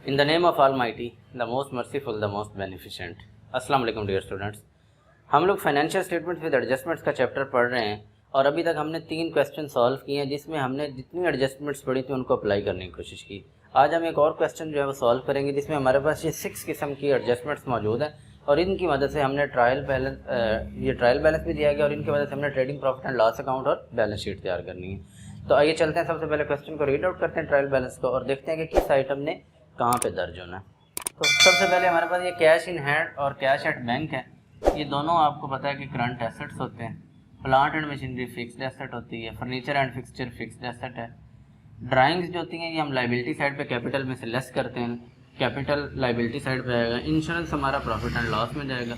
In the name of almighty, the most merciful, the most beneficent. अस्सलाम वालेकुम dear students. हम लोग financial statements with adjustments का chapter पढ़ रहे हैं और अभी तक हमने 3 क्वेश्चन सॉल्व किए हैं जिसमें हमने जितनी एडजस्टमेंट्स पढ़ी थी उनको अप्लाई करने की कोशिश की। आज हम एक और क्वेश्चन जो है वो सॉल्व करेंगे जिसमें हमारे पास ये 6 किस्म की एडजस्टमेंट्स मौजूद हैं और इनकी मदद से हमने ट्रायल बैलेंस भी दिया गया और इनकी मदद से हमने trading profit and loss account और बैलेंस शीट तैयार करनी है। तो आइए चलते हैं, सबसे पहले क्वेश्चन को रीड आउट करते हैं ट्रायल बैलेंस को और देखते हैं कि किस आइटम ने कहाँ पे दर्ज होना है। तो सबसे पहले हमारे पास ये कैश इन हैंड और कैश एट बैंक है। ये दोनों आपको पता है कि करंट एसेट्स होते हैं। Plant and machinery fixed asset होती है। Furniture and fixture fixed asset है। ड्राइंग्स जो होती हैं ये हम लाइबिलिटी साइड पे कैपिटल में से लेस करते हैं, कैपिटल लाइबिलिटी साइड पे आएगा। इंश्योरेंस हमारा प्रॉफिट एंड लॉस में जाएगा।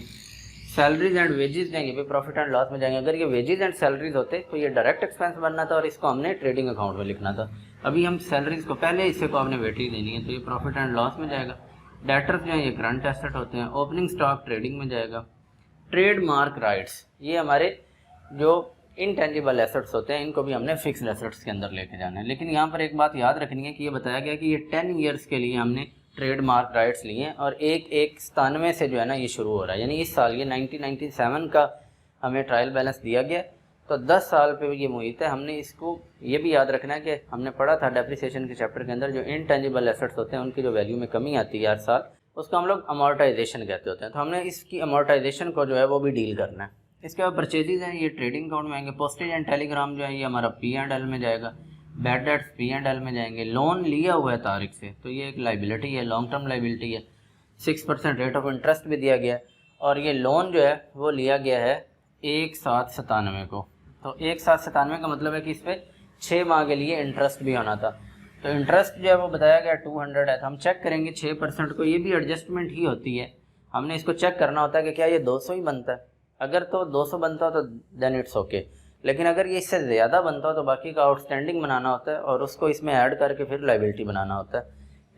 सैलरीज एंड वेजेस जाएंगे भी प्रॉफिट एंड लॉस में जाएंगे। अगर ये वेजेस एंड सैलरीज होते तो ये डायरेक्ट एक्सपेंस बनना था और इसको हमने ट्रेडिंग अकाउंट में लिखना था। अभी हम सैलरीज को पहले हिस्से को आपने वेटेज देनी है तो ये प्रॉफिट एंड लॉस में जाएगा। डेटर्स जो है ये करंट एसेट होते हैं। ओपनिंग स्टॉक ट्रेडिंग में जाएगा। ट्रेडमार्क राइट्स ये हमारे जो इनटेंजिबल एसेट्स होते हैं, इनको भी हमने फिक्स्ड एसेट्स के अंदर लेके जाना है। लेकिन यहाँ पर एक बात याद रखनी है कि ये बताया गया कि ये 10 ईयर्स के लिए हमने ट्रेडमार्क राइट्स लिए हैं और 1/1/97 से जो है ना ये शुरू हो रहा है, यानी इस साल ये 1997 का हमें ट्रायल बैलेंस दिया गया। तो 10 साल पे ये मुहित है। हमने इसको ये भी याद रखना है कि हमने पढ़ा था डेप्रिसिएशन के चैप्टर के अंदर जो इनटेंजिबल एसेट्स होते हैं उनकी जो वैल्यू में कमी आती है हर साल, उसको हम लोग अमोर्टाइजेशन कहते होते हैं। तो हमने इसकी अमोर्टाइजेशन को जो है वो भी डील करना है। इसके बाद परचेजेज हैं ये ट्रेडिंग अकाउंट में आएंगे। पोस्टेज एंड टेलीग्राम जो है ये हमारा P&L में जाएगा। बैड डेट्स P&L में जाएंगे। लोन लिया हुआ है तारीख से तो ये एक लाइबिलिटी है, लॉन्ग टर्म लाइबिलिटी है। 6% रेट ऑफ इंटरेस्ट भी दिया गया है और ये लोन जो है वो लिया गया है 1/7/97 को। तो 1/7/97 का मतलब है कि इस पर 6 माह के लिए इंटरेस्ट भी होना था। तो इंटरेस्ट जो है वो बताया गया 200 है। तो हम चेक करेंगे 6% को, ये भी एडजस्टमेंट ही होती है। हमने इसको चेक करना होता है कि क्या ये 200 ही बनता है। अगर तो 200 बनता हो तो देन इट्स ओके, लेकिन अगर ये इससे ज़्यादा बनता हो तो बाकी का आउटस्टैंडिंग बनाना होता है और उसको इसमें ऐड करके फिर लाइबिलिटी बनाना होता है।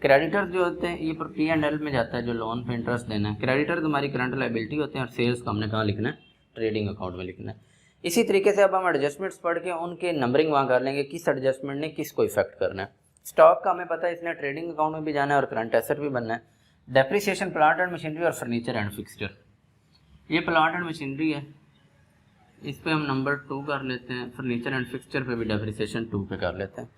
क्रेडिटर्स जो होते हैं ये पर P&L में जाता है जो लोन पे इंटरेस्ट देना है। क्रेडिटर्स हमारी करंट लाइबिलिटी होते हैं और सेल्स को हमने कहाँ लिखना है, ट्रेडिंग अकाउंट में लिखना है। इसी तरीके से अब हम एडजस्टमेंट्स पढ़ के उनके नंबरिंग वहाँ कर लेंगे, किस एडजस्टमेंट ने किसको इफेक्ट करना है। स्टॉक का हमें पता है इसने ट्रेडिंग अकाउंट में भी जाना है और करंट एसेट भी बनना है। डेप्रिसिएशन प्लांट एंड मशीनरी और फर्नीचर एंड फिक्सचर, ये प्लांट एंड मशीनरी है, इस पे हम नंबर 2 कर लेते हैं। फर्नीचर एंड फिक्सचर पे भी डेप्रिसिएशन 2 पे कर लेते हैं।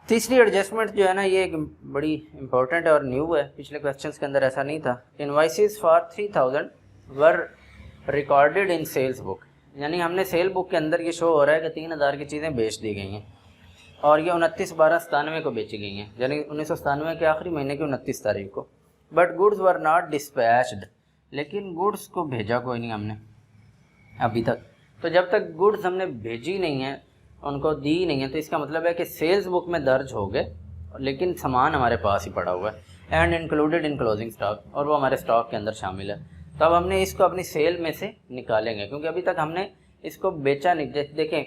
तीसरी एडजस्टमेंट जो है ना ये एक बड़ी इंपॉर्टेंट है और न्यू है, पिछले क्वेश्चंस के अंदर ऐसा नहीं था। Invoices for 3000 were recorded in sales book, यानी हमने सेल बुक के अंदर ये शो हो रहा है कि 3000 की चीज़ें बेच दी गई हैं और ये 29/12/97 को बेची गई हैं, यानी 1997 के आखिरी महीने की 29 तारीख को। But goods were not dispatched, लेकिन गुड्स को भेजा कोई नहीं हमने अभी तक। तो जब तक गुड्स हमने भेजी नहीं है, उनको दी नहीं है, तो इसका मतलब है कि सेल्स बुक में दर्ज हो गए लेकिन सामान हमारे पास ही पड़ा हुआ है। And included in closing stock, और वो हमारे स्टॉक के अंदर शामिल है। तो अब हमने इसको अपनी सेल में से निकालेंगे क्योंकि अभी तक हमने इसको बेचा नहीं। देखें,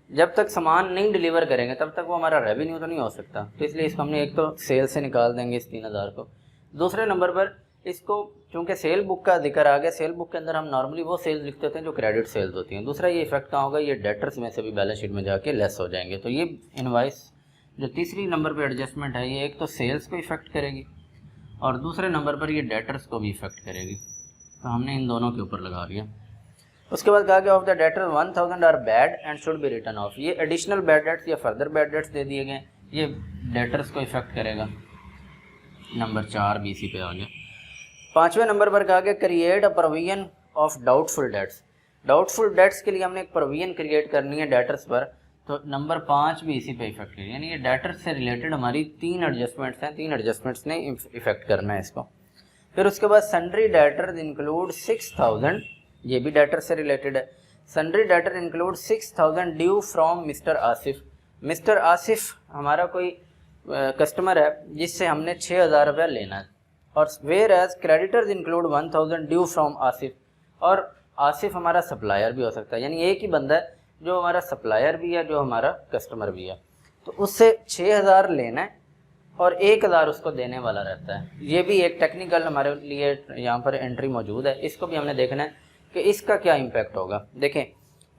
जब तक सामान नहीं डिलीवर करेंगे तब तक वो हमारा रेवेन्यू तो नहीं हो सकता। तो इसलिए इसको हमने एक तो सेल से निकाल देंगे इस 3000 को। दूसरे नंबर पर इसको चूँकि सेल बुक का जिक्र आ गया, सेल बुक के अंदर हम नॉर्मली वो सेल्स लिखते होते हैं जो क्रेडिट सेल्स होती हैं। दूसरा ये इफेक्ट कहाँ होगा, ये डेटर्स में से भी बैलेंस शीट में जाके लेस हो जाएंगे। तो ये इनवाइस जो तीसरी नंबर पे एडजस्टमेंट है ये एक तो सेल्स को इफेक्ट करेगी और दूसरे नंबर पर ये डेटर्स को भी इफेक्ट करेगी। तो हमने इन दोनों के ऊपर लगा दिया। उसके बाद कहा गया of the debtor 1000 are bad and should be written off, ये एडिशनल बैड डेट्स या फर्दर बैड डेट्स दे दिए गए, ये डेटर्स को इफेक्ट करेगा। नंबर 4 BC पे आ गया। 5वें नंबर पर कहा गया create a provision of doubtful debts. Doubtful debts के लिए हमने एक प्रोविजन क्रिएट करनी है डेटर्स पर, तो नंबर 5 भी इसी पे इफेक्ट करेगी। यानी ये डेटर्स से रिलेटेड हमारी 3 एडजस्टमेंट्स हैं, 3 एडजस्टमेंट्स ने इफेक्ट करना है इसको। फिर उसके बाद सन्ड्री डेटर्स इंक्लूड 6000, ये भी डेटर से रिलेटेड है। Sundry debtor include 6000 due from mister Asif. Mister Asif हमारा कोई कस्टमर है जिससे हमने 6000 रुपया लेना है। और whereas creditors include 1000 due from Asif, और आसिफ हमारा सप्लायर भी हो सकता है, यानी एक ही बंदा है जो हमारा सप्लायर भी है जो हमारा कस्टमर भी है। तो उससे 6000 लेना है और 1000 उसको देने वाला रहता है। ये भी एक टेक्निकल हमारे लिए यहाँ पर एंट्री मौजूद है, इसको भी हमने देखना है कि इसका क्या इम्पैक्ट होगा। देखें,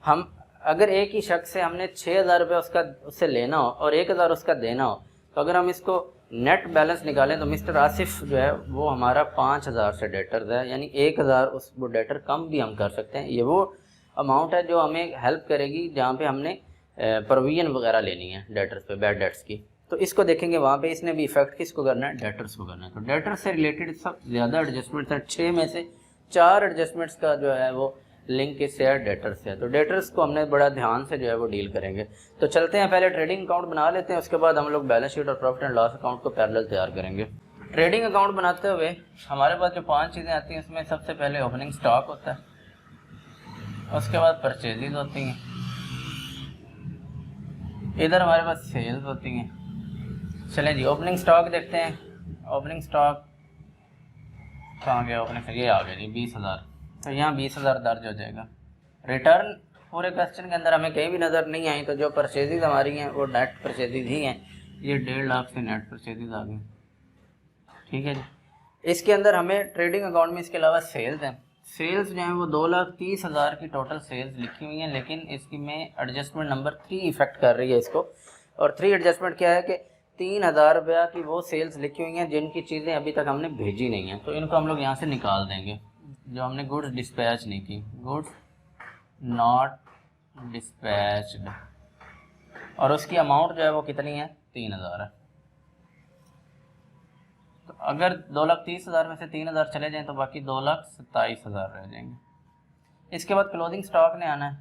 हम अगर एक ही शख्स से हमने 6000 रुपये उससे लेना हो और 1000 उसका देना हो, तो अगर हम इसको नेट बैलेंस निकालें तो मिस्टर आसिफ जो है वो हमारा 5000 से डेटर्स है, यानी 1000 उस वो डेटर कम भी हम कर सकते हैं। ये वो अमाउंट है जो हमें हेल्प करेगी जहाँ पे हमने प्रोविजन वगैरह लेनी है डेटर्स पे, बैड डेट्स की। तो इसको देखेंगे वहाँ पे इसने भी इफेक्ट किसको करना है, डेटर्स को करना है। तो डेटर्स से रिलेटेड सब ज़्यादा एडजस्टमेंट्स हैं, 6 में से 4 एडजस्टमेंट्स का जो है वो लिंक किससे है, डेटर्स से है। तो डेटर्स को हमने बड़ा ध्यान से जो है वो डील करेंगे। तो चलते हैं, पहले ट्रेडिंग अकाउंट बना लेते हैं, उसके बाद हम लोग बैलेंस शीट और प्रॉफिट एंड लॉस अकाउंट को पैरेलल तैयार करेंगे। ट्रेडिंग अकाउंट बनाते हुए हमारे पास जो 5 चीज़ें आती हैं उसमें सबसे पहले ओपनिंग स्टॉक होता है, उसके बाद परचेजेज होती हैं, इधर हमारे पास सेल्स होती हैं। चलें जी, ओपनिंग स्टॉक देखते हैं। ओपनिंग स्टॉक कहाँ गया, ओपनिंग ये आ गया जी 20,000। तो यहाँ 20,000 दर्ज हो जाएगा। रिटर्न पूरे क्वेश्चन के अंदर हमें कहीं भी नज़र नहीं आई, तो जो परचेजेज हमारी हैं वो नेट परचेजेज ही हैं। ये 1.5 लाख से नेट परचेजेज आ गए, ठीक है जी। इसके अंदर हमें ट्रेडिंग अकाउंट में इसके अलावा सेल्स हैं। सेल्स जो हैं वो 2,30,000 की टोटल सेल्स लिखी हुई हैं, लेकिन इसकी में एडजस्टमेंट नंबर 3 इफेक्ट कर रही है इसको। और 3 एडजस्टमेंट क्या है कि 3,000 रुपया की वो सेल्स लिखी हुई हैं जिनकी चीज़ें अभी तक हमने भेजी नहीं हैं, तो इनको हम लोग यहाँ से निकाल देंगे। जो हमने गुड्स डिस्पैच नहीं की, गुड्स नॉट डिस्पैच्ड, और उसकी अमाउंट जो है वो कितनी है, 3,000 है। तो अगर 2,30,000 में से 3,000 चले जाएं तो बाकी 2,27,000 रह जाएंगे। इसके बाद क्लोजिंग स्टॉक ने आना है,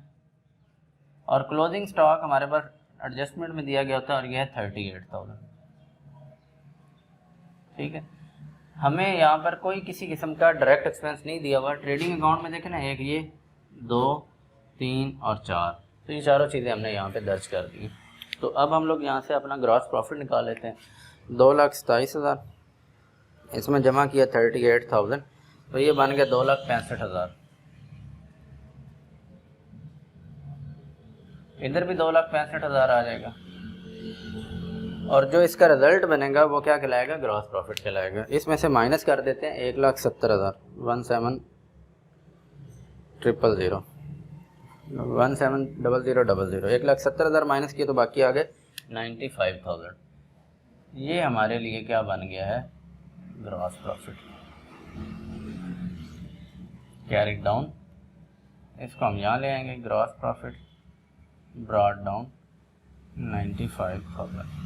और क्लोजिंग स्टॉक हमारे पास एडजस्टमेंट में दिया गया होता है, और यह है 38,000, ठीक है। हमें यहाँ पर कोई किसी किस्म का डायरेक्ट एक्सपेंस नहीं दिया हुआ। ट्रेडिंग अकाउंट में देखें ना, एक ये 2, 3 और 4, तो ये चारों चीज़ें हमने यहाँ पे दर्ज कर दी। तो अब हम लोग यहाँ से अपना ग्रॉस प्रॉफिट निकाल लेते हैं। 2,27,000, इसमें जमा किया 38,000, तो ये बन गया 2,65,000। इधर भी 2,65,000 आ जाएगा, और जो इसका रिजल्ट बनेगा वो क्या कहलाएगा, ग्रॉस प्रॉफिट कहलाएगा। इसमें से माइनस कर देते हैं 1,70,000, 17,000 1,70,000 माइनस किए तो बाकी आ गए 95,000। ये हमारे लिए क्या बन गया है, ग्रॉस प्रॉफिट। कैरी डाउन, इसको हम यहाँ ले आएंगे, gross profit brought down 95,000।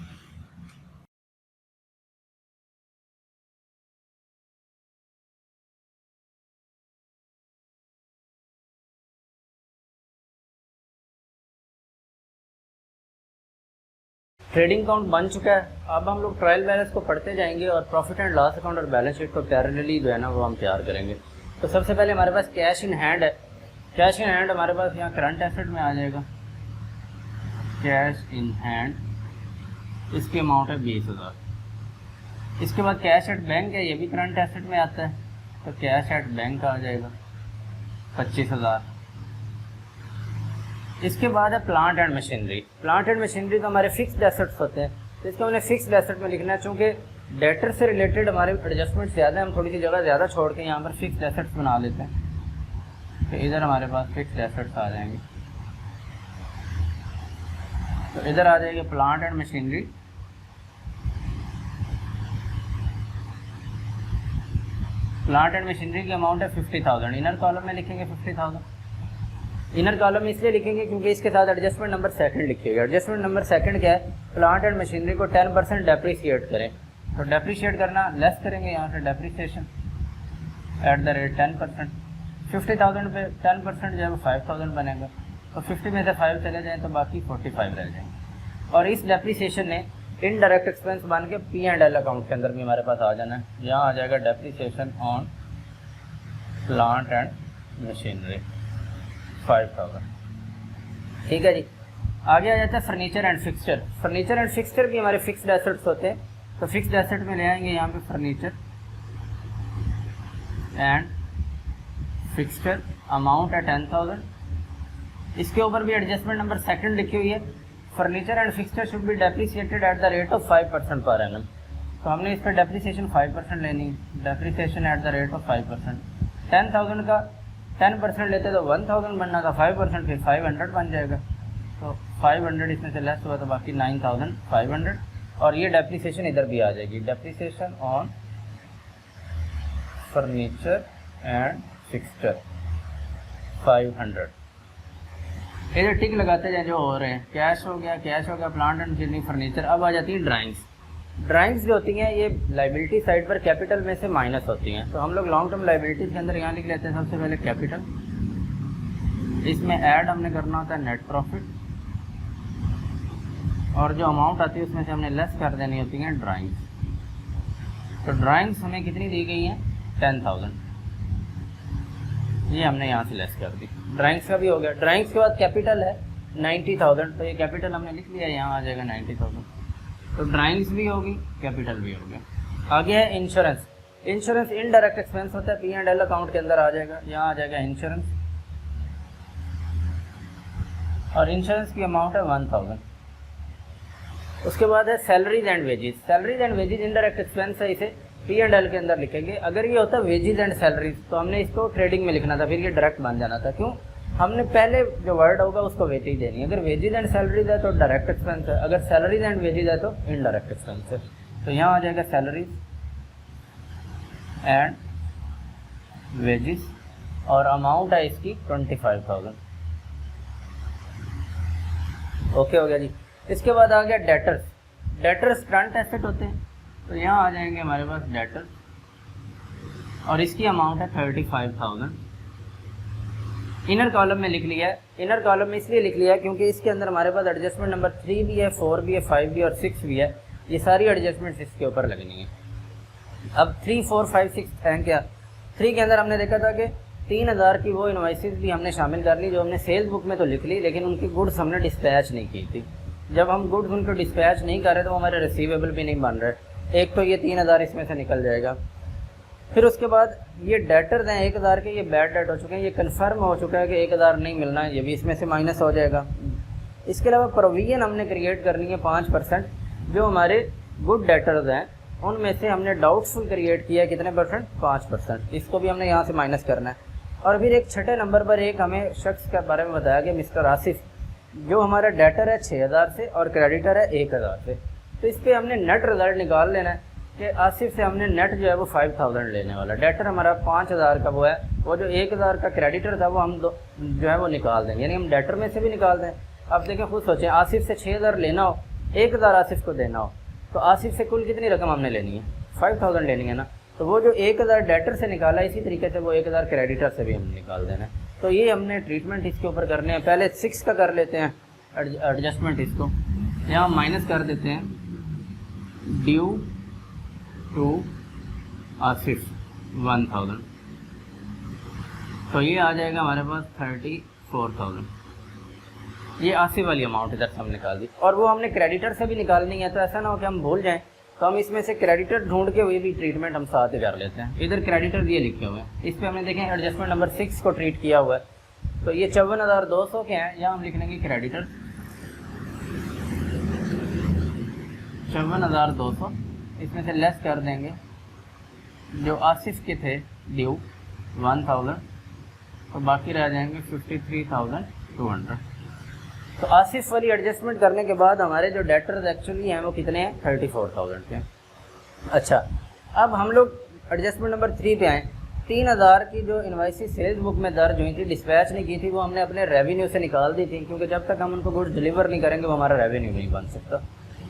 Trading account बन चुका है। अब हम लोग ट्रायल बैलेंस को पढ़ते जाएंगे और प्रॉफिट एंड लॉस अकाउंट और बैलेंस शीट को पैरेलली जो है ना वो हम तैयार करेंगे। तो सबसे पहले हमारे पास कैश इन हैंड है। कैश इन हैंड हमारे पास यहाँ करंट एसेट में आ जाएगा, कैश इन हैंड, इसकी अमाउंट है 20,000। इसके बाद कैश एट बैंक है, ये भी करंट एसेट में आता है, तो कैश एट बैंक आ जाएगा 25,000। इसके बाद है plant and machinery. Plant and machinery तो हमारे फिक्स्ड एसेट्स होते हैं, तो इसको हमने फिक्स्ड एसेट में लिखना है। चूँकि डेटर से रिलेटेड हमारे एडजस्टमेंट ज़्यादा है, हम थोड़ी सी जगह ज़्यादा छोड़ के यहाँ पर फिक्स्ड एसेट्स बना लेते हैं। तो इधर हमारे पास फिक्स्ड एसेट्स आ जाएंगे, तो इधर आ जाएगी plant and machinery. Plant and machinery की अमाउंट है 50,000। इनर कॉलम में लिखेंगे 50,000। इनर कॉलम में इसलिए लिखेंगे क्योंकि इसके साथ एडजस्टमेंट नंबर सेकंड लिखिएगा। एडजस्टमेंट नंबर सेकंड क्या है, प्लांट एंड मशीनरी को 10% डेप्रीशिएट करें। तो डेप्रीशिएट करना लेस करेंगे यहाँ से, डेप्रीशिएशन एट द रेट 10%। 50,000 पे 10% जो है वो 5,000 बनेगा, तो 50 में से 5 चले जाएँ तो बाकी 45 रह जाएंगे। और इस डेप्रीशिएशन ने इनडायरेक्ट एक्सपेंस बन के P&L अकाउंट के अंदर भी हमारे पास आ जाना है। यहाँ आ जाएगा depreciation on plant and machinery 5,000, ठीक है जी। आगे आ जाता है furniture and fixture. Furniture and fixture भी हमारे फिक्स्ड एसेट्स होते हैं, तो फिक्स्ड एसेट में ले आएंगे यहाँ पे फर्नीचर एंड फिक्सचर, अमाउंट है 10,000। इसके ऊपर भी एडजस्टमेंट नंबर सेकंड लिखी हुई है, furniture and fixture should be depreciated at the rate of 5% per annum. तो हमने इस पर डेप्रीशिएशन 5% लेनी है, depreciation eight the rate of 5%। 10,000 का 10% लेते तो 1,000 बनना था, 5% फिर 500 बन जाएगा। तो 500 इसमें से लेस हुआ तो बाकी 9,500। और ये डेप्रिसिएशन इधर भी आ जाएगी, depreciation on furniture and fixture 500। इधर टिक लगाते जाए जो हो रहे हैं। कैश हो गया, कैश हो गया, प्लांट एंड मशीनरी, फर्नीचर। अब आ जाती है ड्राइंग्स। ड्राइंग्स जो होती हैं ये लाइबिलिटी साइड पर कैपिटल में से माइनस होती हैं, तो हम लोग लॉन्ग टर्म लाइबिलिटीज के अंदर यहाँ लिख लेते हैं सबसे पहले कैपिटल। इसमें ऐड हमने करना होता है नेट प्रॉफिट, और जो अमाउंट आती है उसमें से हमने लेस कर देनी होती हैं ड्राइंग्स। तो ड्राइंग्स हमें कितनी दी गई हैं 10,000, ये हमने यहाँ से लेस कर दी। ड्राइंग्स का भी हो गया। ड्राइंग्स के बाद कैपिटल है 90,000, तो ये कैपिटल हमने लिख लिया, यहाँ आ जाएगा 90,000। तो ड्राइंग्स भी होगी, कैपिटल भी हो गया। आगे है इंश्योरेंस। इंश्योरेंस इनडायरेक्ट एक्सपेंस होता है, P&L अकाउंट के अंदर आ जाएगा, यहाँ आ जाएगा इंश्योरेंस, और इंश्योरेंस की अमाउंट है 1000। उसके बाद है salaries and wages. Salaries and wages indirect expense है, इसे P&L के अंदर लिखेंगे। अगर ये होता वेजेस एंड सैलरीज तो हमने इसको ट्रेडिंग में लिखना था, फिर ये डायरेक्ट बन जाना था। क्यों? हमने पहले जो वर्ड होगा उसको वेजेज देनी है। अगर वेजेज एंड सैलरीज है तो डायरेक्ट एक्सपेंस है, अगर सैलरीज एंड वेजेज है तो इनडायरेक्ट एक्सपेंस है। तो यहाँ आ जाएगा सैलरीज एंड वेजेस, और अमाउंट है इसकी 25,000। ओके हो गया जी। इसके बाद आ गया डेटर्स। डेटर्स करंट एसेट होते हैं, तो यहाँ आ जाएंगे हमारे पास डेटर्स, और इसकी अमाउंट है 35,000। इनर कॉलम में लिख लिया है। इनर कॉलम में इसलिए लिख लिया है क्योंकि इसके अंदर हमारे पास एडजस्टमेंट नंबर 3 भी है, 4 भी है, 5 भी और 6 भी है। ये सारी एडजस्टमेंट्स इसके ऊपर लगनी है। अब 3, 4, 5, 6 हैं क्या? 3 के अंदर हमने देखा था कि 3,000 की वो इनवॉइसेस भी हमने शामिल कर ली, जो हमने सेल्स बुक में तो लिख ली, लेकिन उनकी गुड्स हमने डिस्पैच नहीं की थी। जब हम गुड्स उनको डिस्पैच नहीं कर रहे तो हमारे रिसीवेबल भी नहीं बन रहे। एक तो ये 3,000 इसमें से निकल जाएगा। फिर उसके बाद ये डेटर्स हैं 1,000 के, ये बैड डेट हो चुके हैं, ये कन्फर्म हो चुका है कि 1,000 नहीं मिलना है, ये भी इसमें से माइनस हो जाएगा। इसके अलावा प्रोविजन हमने क्रिएट करनी है 5%। जो हमारे गुड डेटर्स हैं उनमें से हमने डाउटफुल क्रिएट किया है, कितने परसेंट? 5%। इसको भी हमने यहाँ से माइनस करना है। और फिर एक छठे नंबर पर एक हमें शख्स के बारे में बताया गया, मिस्टर आसिफ, जो हमारा डेटर है 6,000 से और क्रेडिटर है 1,000 से। तो इस पर हमने नेट रिजल्ट निकाल लेना है कि आसिफ से हमने नेट जो है वो 5,000 लेने वाला। डेटर हमारा 5,000 का वो है, वो जो 1,000 का क्रेडिटर था वो हम जो है वो निकाल देंगे, यानी हम डेटर में से भी निकाल दें। अब देखें, खुद सोचें, आसिफ से 6,000 लेना हो, 1,000 आसिफ को देना हो, तो आसिफ से कुल कितनी रकम हमने लेनी है? 5,000 लेनी है ना। तो वो जो 1,000 डेटर से निकाला, इसी तरीके से वो 1,000 क्रेडिटर से भी हमने निकाल देना है। तो ये हमने ट्रीटमेंट इसके ऊपर करने हैं। पहले 6 का कर लेते हैं एडजस्टमेंट। इसको यहाँ माइनस कर देते हैं, ड्यू टू आसिफ 1,000, तो ये आ जाएगा हमारे पास 34,000। ये आसिफ वाली अमाउंट इधर से हम निकाल दी, और वो हमने क्रेडिटर से भी निकालनी है। तो ऐसा ना हो कि हम भूल जाएं, तो हम इसमें से क्रेडिटर ढूंढ के हुई भी ट्रीटमेंट हम साथ ही कर लेते हैं। इधर क्रेडिटर दिए लिखे हुए हैं, इस पर हमने देखें एडजस्टमेंट नंबर 6 को ट्रीट किया हुआ है। तो ये 54,200 के हैं, यहाँ हम लिख लेंगे क्रेडिटर 54,200, इसमें से लेस कर देंगे जो आसिफ के थे ड्यू 1,000, तो बाकी रह जाएंगे 53,200। तो आसिफ वाली एडजस्टमेंट करने के बाद हमारे जो डेटर्स एक्चुअली हैं वो कितने हैं? 34,000 के। अच्छा, अब हम लोग एडजस्टमेंट नंबर 3 पे आए। 3,000 की जो इनवाइसेस सेल्स बुक में दर्ज हुई थी, डिस्पैच नहीं की थी, वो हमने अपने रेवेन्यू से निकाल दी थी, क्योंकि जब तक हम उनको गुड्स डिलीवर नहीं करेंगे वो हमारा रेवेन्यू नहीं बन सकता।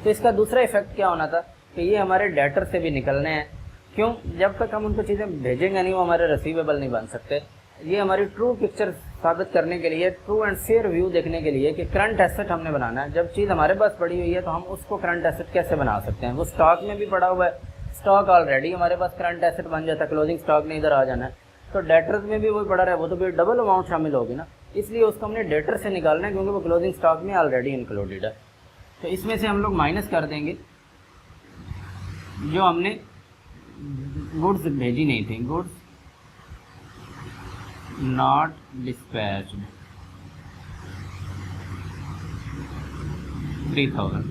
तो इसका दूसरा इफेक्ट क्या होना था कि ये हमारे डेटर से भी निकलने हैं। क्यों? जब तक हम उनको चीज़ें भेजेंगे नहीं वो हमारे रिसीवेबल नहीं बन सकते। ये हमारी ट्रू पिक्चर साबित करने के लिए, ट्रू एंड फेयर व्यू देखने के लिए कि करंट एसेट हमने बनाना है। जब चीज़ हमारे पास पड़ी हुई है तो हम उसको करंट एसेट कैसे बना सकते हैं? वो स्टॉक में भी पड़ा हुआ है, स्टॉक ऑलरेडी हमारे पास करंट एसेट बन जाता है, क्लोजिंग स्टॉक ने इधर आ जाना है। तो डेटर्स में भी वही पड़ा रहा है, वो तो फिर डबल अमाउंट शामिल होगी ना, इसलिए उसको हमने डेटर से निकालना है, क्योंकि वो क्लोजिंग स्टॉक में ऑलरेडी इंक्लूडेड है। तो इसमें से हम लोग माइनस कर देंगे जो हमने गुड्स भेजी नहीं थी, गुड्स नॉट डिस्पैच्ड 3,000,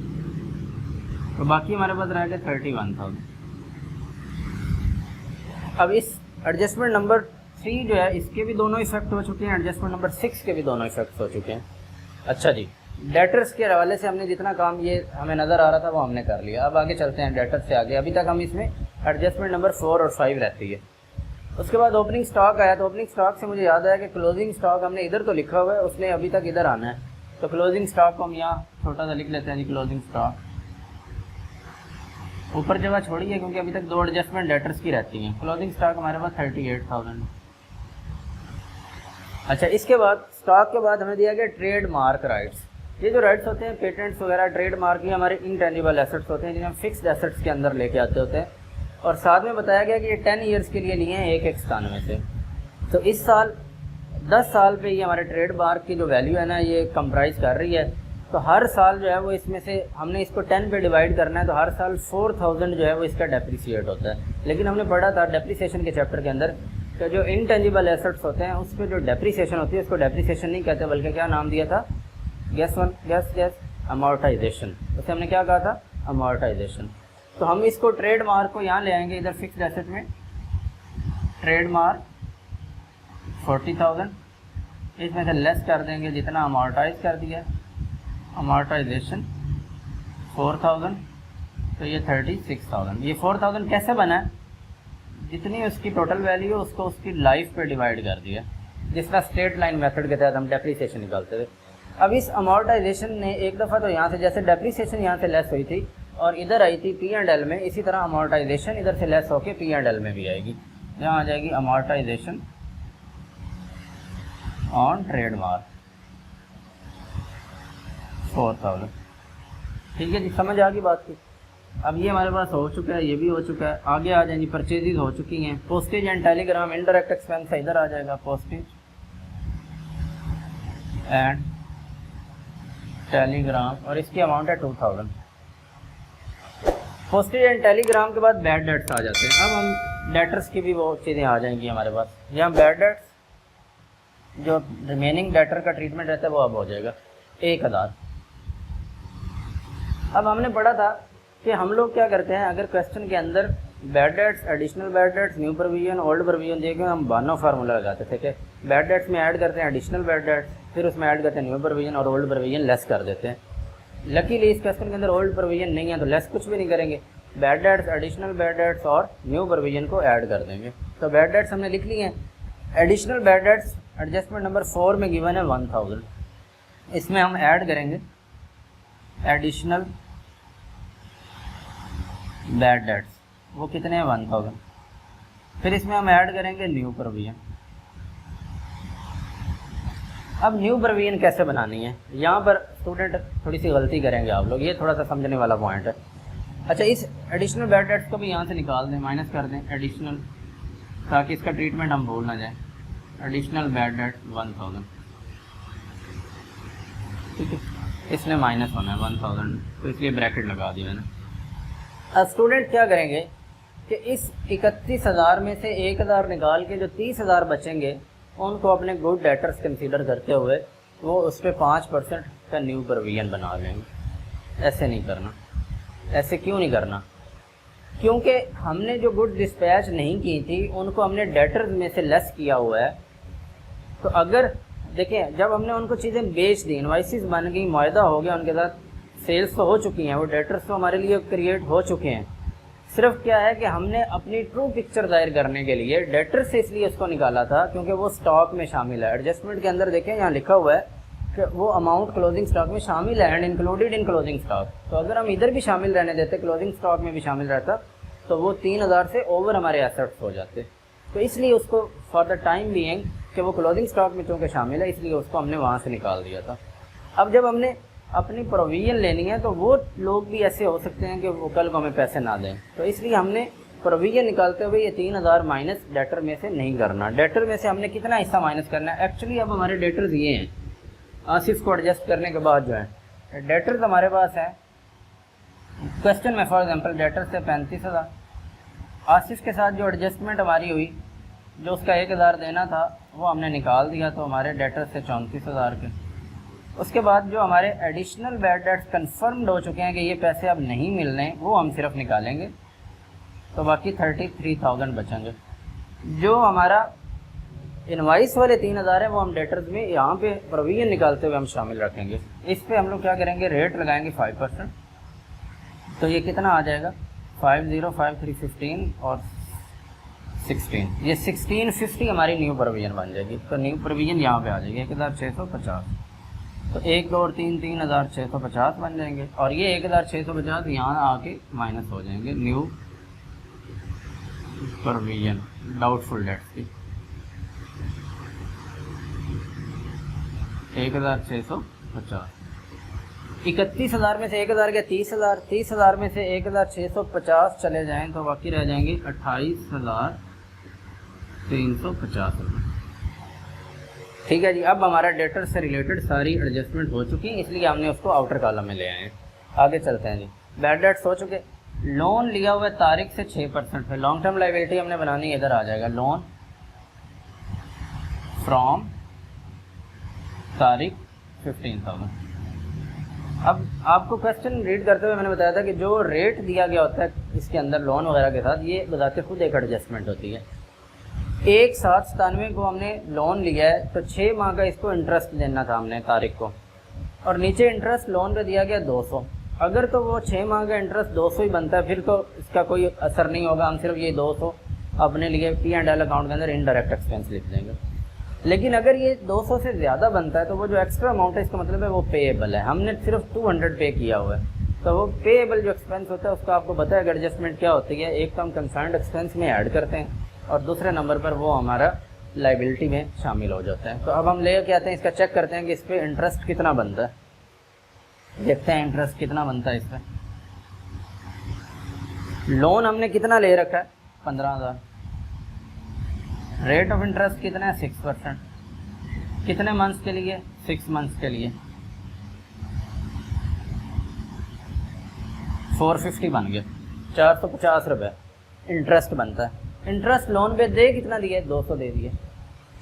तो बाकी हमारे पास रह गए 31,000। अब इस एडजस्टमेंट नंबर 3 जो है इसके भी दोनों इफेक्ट हो चुके हैं, एडजस्टमेंट नंबर 6 के भी दोनों इफेक्ट हो चुके हैं। अच्छा जी, डेटर्स के हवाले से हमने जितना काम ये हमें नज़र आ रहा था वो हमने कर लिया। अब आगे चलते हैं डेटर्स से आगे। अभी तक हम इसमें एडजस्टमेंट नंबर 4 और 5 रहती है। उसके बाद ओपनिंग स्टॉक आया, तो ओपनिंग स्टॉक से मुझे याद आया कि क्लोजिंग स्टॉक हमने इधर तो लिखा हुआ है, उसने अभी तक इधर आना है। तो क्लोजिंग स्टॉक को हम यहाँ छोटा सा लिख लेते हैं जी, क्लोजिंग स्टॉक। ऊपर जगह छोड़िए क्योंकि अभी तक 2 एडजस्टमेंट डेटर्स की रहती हैं। क्लोजिंग स्टॉक हमारे पास 38,000। अच्छा, इसके बाद स्टॉक के बाद हमें दिया गया ट्रेड मार्क राइट्स। ये जो राइट्स होते हैं, पेटेंट्स वगैरह, ट्रेड मार्क, ये हमारे इनटेंजिबल एसेट्स होते हैं जिन्हें हम फिक्स्ड एसेट्स के अंदर लेके आते होते हैं। और साथ में बताया गया कि ये 10 ईयर्स के लिए लिए हैं 1/91 से। तो इस साल 10 साल पे ये हमारे ट्रेड मार्क की जो वैल्यू है ना, ये कंप्राइज कर रही है। तो हर साल जो है वो इसमें से हमने इसको 10 पे डिवाइड करना है, तो हर साल 4000 जो है वो इसका डेप्रिसिएट होता है। लेकिन हमने पढ़ा था डेप्रिसिएशन के चैप्टर के अंदर कि जो इनटेंजिबल एसेट्स होते हैं उस पर जो डेप्रिसिएशन होती है उसको डेप्रिसिएशन नहीं कहते, बल्कि क्या नाम दिया था? Gas amortisation. उसे हमने क्या कहा था? अमोर्टाइजेशन। तो हम इसको ट्रेड मार्क को यहाँ ले आएंगे इधर फिक्स्ड एसेट में। ट्रेड मार्क 40,000, इसमें से लेस कर देंगे जितना अमोर्टाइज कर दिया, अमोर्टाइजेशन 4,000, तो ये 36,000। ये 4,000 कैसे बना है? जितनी उसकी टोटल वैल्यू है उसको उसकी लाइफ पे डिवाइड कर दिया, जिस तरह स्ट्रेट लाइन मेथड के तहत हम डेप्रिसिएशन निकालते थे। अब इस अमोर्टाइजेशन ने एक दफ़ा तो यहाँ से, जैसे डेप्रिसिएशन यहाँ से लेस हुई थी और इधर आई थी P&L में, इसी तरह अमोर्टाइजेशन इधर से लेस होकर P&L में भी आएगी। यहाँ आ जाएगी अमोर्टाइजेशन ऑन ट्रेड मार्क 4,000। ठीक है जी, समझ आ गई बात की। अब ये हमारे पास हो चुका है, ये भी हो चुका है। आगे आ जाएंगी, परचेजेज हो चुकी हैं। Postage and Telegram indirect expense इधर आ जाएगा, पोस्टेज एंड टेलीग्राम, और इसकी अमाउंट है 2000। पोस्टेज एंड टेलीग्राम के बाद बैड डेट्स आ जाते हैं। अब हम डेटर्स की भी वो चीज़ें आ जाएंगी हमारे पास। यहाँ बैड डेट्स, जो रिमेनिंग डेटर का ट्रीटमेंट रहता है वो अब हो जाएगा 1000। अब हमने पढ़ा था कि हम लोग क्या करते हैं, अगर क्वेश्चन के अंदर bad debts, additional bad dates, new provision, old provision देखें, हम बानो फार्मूला लगाते थे कि बैड डेट्स में ऐड करते हैं एडिशनल बैड डेट्स, फिर उसमें ऐड करते हैं न्यू प्रोविजन और ओल्ड प्रोविजन लेस कर देते हैं। लकीली इस क्वेश्चन के अंदर ओल्ड प्रोविजन नहीं है तो लेस कुछ भी नहीं करेंगे, bad debts, additional bad dates और न्यू प्रोविजन को ऐड कर देंगे। तो बैड डेट्स हमने लिख ली हैं। Additional bad dates adjustment number 4 में गिवन है 1000। इसमें हम ऐड करेंगे एडिशनल बैड डेट्स, वो कितने हैं? 1000। फिर इसमें हम ऐड करेंगे न्यू प्रोविजन। अब न्यू प्रोविजन कैसे बनानी है, यहाँ पर स्टूडेंट थोड़ी सी गलती करेंगे आप लोग, ये थोड़ा सा समझने वाला पॉइंट है। अच्छा, इस एडिशनल बैड डेट्स को भी यहाँ से निकाल दें, माइनस कर दें एडिशनल, ताकि इसका ट्रीटमेंट हम भूल ना जाए। एडिशनल बैड डेट 1000, ठीक है, इसमें माइनस होना है 1000, तो इसलिए ब्रैकेट लगा दिया मैंने। अब स्टूडेंट क्या करेंगे कि इस 31,000 में से 1,000 निकाल के जो 30,000 बचेंगे उनको अपने गुड डेटर्स कंसीडर करते हुए वो उस पर 5% का न्यू प्रोविजन बना लेंगे। ऐसे नहीं करना। ऐसे क्यों नहीं करना? क्योंकि हमने जो गुड डिस्पैच नहीं की थी उनको हमने डेटर्स में से लेस किया हुआ है। तो अगर देखें, जब हमने उनको चीज़ें बेच दी, इनवाइसिस बन गई, मुआहदा हो गया, उनके साथ सेल्स तो हो चुकी हैं, वो डेटर्स तो हमारे लिए क्रिएट हो चुके हैं। सिर्फ क्या है कि हमने अपनी ट्रू पिक्चर जाहिर करने के लिए डेटर से इसलिए उसको निकाला था क्योंकि वो स्टॉक में शामिल है। एडजस्टमेंट के अंदर देखें, यहाँ लिखा हुआ है कि वो अमाउंट क्लोजिंग स्टॉक में शामिल है and included in closing stock. तो अगर हम इधर भी शामिल रहने देते, क्लोजिंग स्टॉक में भी शामिल रहता, तो वो 3000 से ओवर हमारे एसेट्स हो जाते। तो इसलिए उसको फॉर द टाइम बीइंग कि वो क्लोजिंग स्टॉक में चूँकि शामिल है, इसलिए उसको हमने वहाँ से निकाल दिया था। अब जब हमने अपनी प्रोविजन लेनी है तो वो लोग भी ऐसे हो सकते हैं कि वो कल को हमें पैसे ना दें, तो इसलिए हमने प्रोविजन निकालते हुए ये 3000 माइनस डेटर में से नहीं करना। डेटर में से हमने कितना हिस्सा माइनस करना है? एक्चुअली अब हमारे डेटर्स ये हैं, आसिफ को एडजस्ट करने के बाद जो है डेटर्स हमारे पास है क्वेश्चन में। फॉर एग्जांपल डेटर से 35,000, आसिफ के साथ जो एडजस्टमेंट हमारी हुई, जो उसका 1000 देना था वो हमने निकाल दिया, तो हमारे डेटर से 34,000 के। उसके बाद जो हमारे एडिशनल बैड डेट्स कन्फर्म्ड हो चुके हैं कि ये पैसे अब नहीं मिलने, वो हम सिर्फ निकालेंगे, तो बाकी 33,000 बचेंगे। जो हमारा इनवाइस वाले 3000 है वो हम डेटर्स में यहाँ पे प्रोविजन निकालते हुए हम शामिल रखेंगे। इस पे हम लोग क्या करेंगे, रेट लगाएंगे 5%। तो ये कितना आ जाएगा, 505315 और 16, ये 1650 हमारी न्यू प्रोविजन बन जाएगी। तो न्यू प्रोविजन यहाँ पे आ जाएगी 1650। तो 1 2 और 3 3650 बन जाएंगे, और ये 1650 यहाँ आके माइनस हो जाएंगे न्यू प्रोविजन डाउटफुल डेट्स की 1650। 31,000 में से 1,000 गया 30,000, 30,000 में से 1,650 चले जाएं तो बाकी रह जाएंगे 28,350 रुपये। ठीक है जी। अब हमारा डेटर से रिलेटेड सारी एडजस्टमेंट हो चुकी है, इसलिए हमने उसको आउटर कॉलम में ले आए हैं। आगे चलते हैं जी। बैड डेट्स हो चुके। लोन लिया हुआ तारीख से 6% है, लॉन्ग टर्म लाइबिलिटी हमने बनानी है, इधर आ जाएगा लोन फ्रॉम तारीख 15,000। अब आपको क्वेश्चन रीड करते हुए मैंने बताया था कि जो रेट दिया गया होता है इसके अंदर लोन वगैरह के साथ, ये बताते खुद एक एडजस्टमेंट होती है। 1,797 को हमने लोन लिया है तो 6 माह का इसको इंटरेस्ट देना था हमने तारीख को, और नीचे इंटरेस्ट लोन पे दिया गया 200। अगर तो वो 6 माह का इंटरेस्ट 200 ही बनता है फिर तो इसका कोई असर नहीं होगा, हम सिर्फ ये 200 अपने लिए P&L अकाउंट के अंदर इनडायरेक्ट एक्सपेंस लिख देंगे। लेकिन अगर ये 200 से ज़्यादा बनता है तो वो जो एक्स्ट्रा अमाउंट है इसका मतलब है वो पेएबल है, हमने सिर्फ 200 पे किया हुआ है। तो वो पेएबल जो एक्सपेंस होता है उसका आपको पता है एडजस्टमेंट क्या होती है। एक तो हम कंसर्न्ड एक्सपेंस में ऐड करते हैं और दूसरे नंबर पर वो हमारा लाइबिलिटी में शामिल हो जाता है। तो अब हम ले के आते हैं, इसका चेक करते हैं कि इस पर इंटरेस्ट कितना बनता है। देखते हैं इंटरेस्ट कितना बनता है इस पर। लोन हमने कितना ले रखा है, 15,000। रेट ऑफ इंटरेस्ट कितना है, 6%। कितने मंथ्स के लिए, 6 मंथ्स के लिए 450 बन गया, 450 रुपये इंटरेस्ट बनता है। इंटरेस्ट लोन पे दे कितना दिया, 200 दे दिए।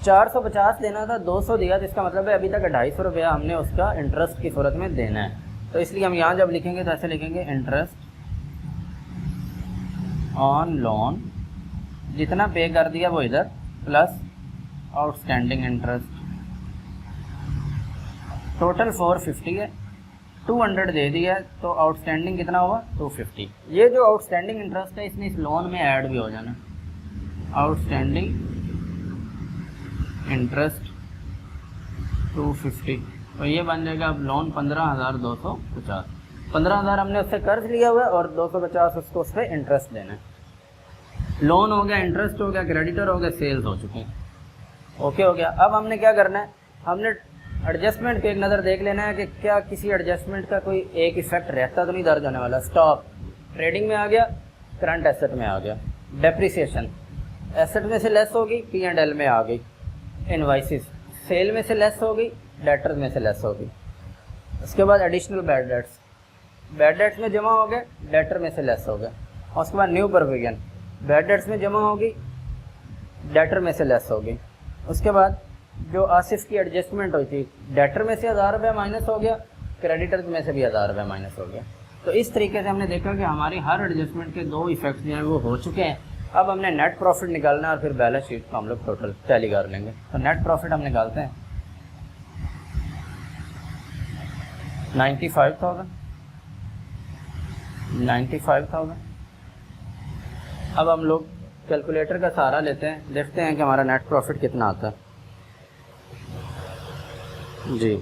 450 देना था, 200 दिया, तो इसका मतलब है अभी तक 250 रुपया हमने उसका इंटरेस्ट की सूरत में देना है। तो इसलिए हम यहाँ जब लिखेंगे तो ऐसे लिखेंगे इंटरेस्ट ऑन लोन, जितना पे कर दिया वो इधर, प्लस आउटस्टैंडिंग इंटरेस्ट। टोटल 450 है, 200 दे दिया तो आउटस्टैंडिंग कितना हुआ, 250। ये जो आउटस्टैंडिंग इंटरेस्ट है इसमें इस लोन में ऐड भी हो जाना, आउटस्टैंडिंग इंटरेस्ट 250। तो ये बन जाएगा अब लोन 15,250। 15,000 हमने उससे कर्ज लिया हुआ है और 250 उसको उस पर इंटरेस्ट देना है। लोन हो गया, इंटरेस्ट हो गया, क्रेडिटर हो गया, सेल्स हो चुके हैं, ओके हो गया। अब हमने क्या करना है, हमने एडजस्टमेंट पे एक नज़र देख लेना है कि क्या किसी एडजस्टमेंट का कोई एक इफेक्ट रहता तो नहीं दर्ज होने वाला। स्टॉक ट्रेडिंग में आ गया, करंट एसेट में आ गया। डेप्रिसिएशन एसेट में से लेस होगी, P&L में आ गई। इनवाइसेस सेल में से लेस होगी, डेटर्स में से लेस होगी। उसके बाद additional bad dates, bad debts में जमा हो गए, डेटर में से लेस हो गया। और उसके बाद न्यू प्रोविजन, बैड डेट्स में जमा होगी, डेटर में से लेस होगी। उसके बाद जो आसिफ की एडजस्टमेंट हुई थी, डेटर में से 1,000 रुपये माइनस हो गया, क्रेडिटर में से भी 1,000 रुपये माइनस हो गया। तो इस तरीके से हमने देखा कि हमारी हर एडजस्टमेंट के 2 इफेक्ट्स जो हैं वो हो चुके हैं। अब हमने नेट प्रॉफिट निकालना है और फिर बैलेंस शीट को हम लोग टोटल टैली कर लेंगे। तो नेट प्रॉफिट हम निकालते हैं 95,000। अब हम लोग कैलकुलेटर का सहारा लेते हैं, देखते हैं कि हमारा नेट प्रॉफिट कितना आता है जी।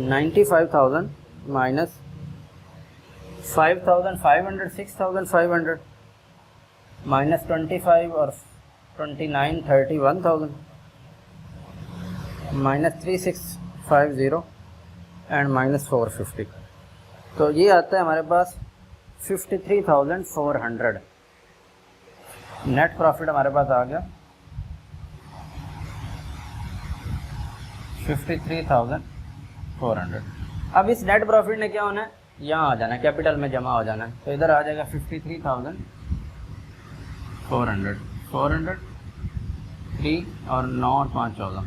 95,000 माइनस 5,500, 6,500 माइनस 25 और 29, 31,000 माइनस 3650 एंड माइनस 450। तो ये आता है हमारे पास 53,400। नेट प्रॉफिट हमारे पास आ गया 53,400। अब इस नेट प्रॉफिट ने क्या होना है, यहाँ आ जाना है, कैपिटल में जमा हो जाना है। तो इधर आ जाएगा 53,400, 400 3 और 9 और 5 14।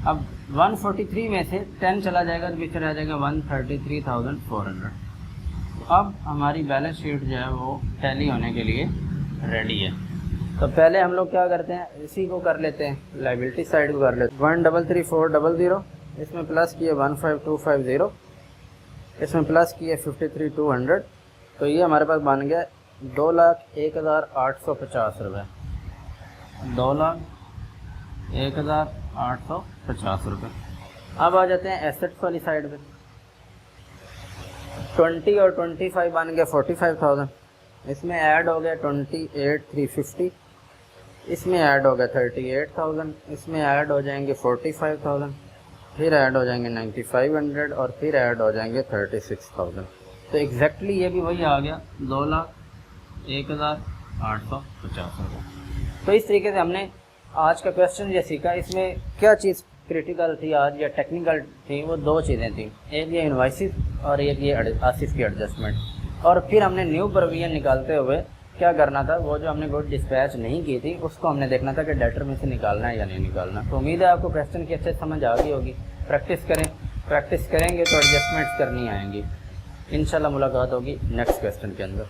अब 143 में से 10 चला जाएगा तो पीछे रह जाएगा 133,400। अब हमारी बैलेंस शीट जो है वो टैली होने के लिए रेडी है। तो पहले हम लोग क्या करते हैं, इसी को कर लेते हैं, लाइबिलिटी साइड को कर लेते हैं। 133,400, इसमें प्लस किए 15,250, इसमें प्लस किए 53,200, तो ये हमारे पास बन गया 2,01,850 रुपये। 2,01,850 रुपये। अब आ जाते हैं एसेट्स वाली साइड पे। 20 और 25 बन गया 45,000, इसमें ऐड हो गया 28,350, इसमें ऐड हो गया 38,000, इसमें ऐड हो जाएंगे 45,000, फिर ऐड हो जाएंगे 9,500 और फिर ऐड हो जाएंगे 36,000। तो एग्जैक्टली ये भी वही आ गया 2,01,850 रुपये। तो इस तरीके से हमने आज का क्वेश्चन ये सीखा। इसमें क्या चीज़ क्रिटिकल थी आज या टेक्निकल थी, वो दो चीज़ें थी, एक ये इनवाइसिस और एक ये आसिफ की एडजस्टमेंट। और फिर हमने न्यू प्रोविजन निकालते हुए क्या करना था, वो जो हमने गुड डिस्पैच नहीं की थी उसको हमने देखना था कि डेटर में से निकालना है या नहीं निकालना। तो उम्मीद है आपको क्वेश्चन की अच्छे समझ आ गई होगी। प्रैक्टिस करेंगे तो एडजस्टमेंट्स करनी आएंगी। इंशाल्लाह मुलाकात होगी नेक्स्ट क्वेश्चन के अंदर।